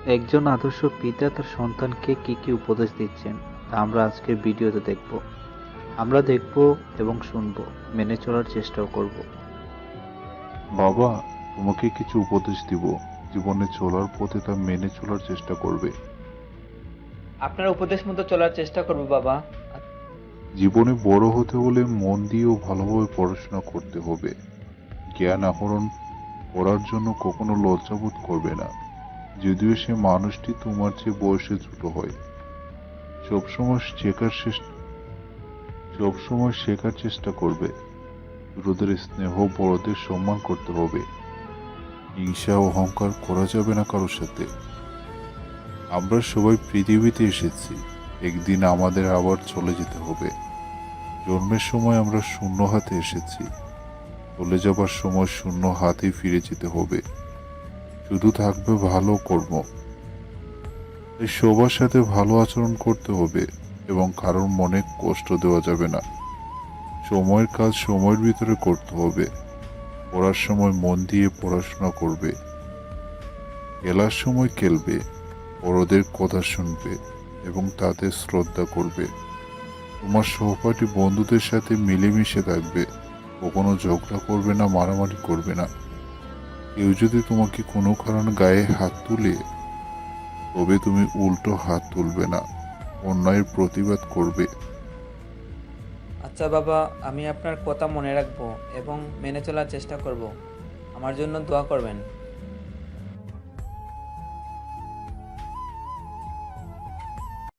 একজন আদর্শ পিতা তার সন্তানকে কি কি উপদেশ দিচ্ছেন তা আমরা আজকের ভিডিওতে দেখব। আমরা দেখব এবং শুনব, মেনে চলার চেষ্টাও করব। বাবা, তোমাকে কিছু উপদেশ দিব। জীবনে চলার পথে তা মেনে চলার চেষ্টা করবে। আপনার উপদেশ মতো চলার চেষ্টা করব বাবা। জীবনে বড় হতে হলে মন দিয়ে ও ভালোভাবে পড়াশোনা করতে হবে। জ্ঞান আহরণ করার জন্য কখনো লজ্জাবোধ করবে না, যদিও সে মানুষটি তোমার চেয়ে বয়সে ছোট হয়। সবসময় শেখার চেষ্টা করবে। ছোটদের স্নেহ, বড়দের সম্মান করতে হবে। হিংসা ও অহংকার করা যাবে না কারোর সাথে। আমরা সবাই পৃথিবীতে এসেছি, একদিন আমাদের আবার চলে যেতে হবে। জন্মের সময় আমরা শূন্য হাতে এসেছি, চলে যাবার সময় শূন্য হাতেই ফিরে যেতে হবে। শুধু থাকবে ভালো কর্ম। তাই সবার সাথে ভালো আচরণ করতে হবে এবং কারোর মনে কষ্ট দেওয়া যাবে না। সময়ের কাজ সময়ের ভিতরে করতে হবে। পড়ার সময় মন দিয়ে পড়াশোনা করবে। খেলার সময় খেলবে, বড়দের কথা শুনবে এবং তাদের শ্রদ্ধা করবে। তোমার সহপাঠী বন্ধুদের সাথে মিলেমিশে থাকবে। কখনো ঝগড়া করবে না, মারামারি করবে না। কেউ যদি তোমাকে কোনো কারণে গায়ে হাত তুলে, তবে তুমি উল্টো হাত তুলবে না, অন্যায়ের প্রতিবাদ করবে। আচ্ছা বাবা, আমি আপনার কথা মনে রাখবো এবং মেনে চলার চেষ্টা করব। আমার জন্য দোয়া করবেন।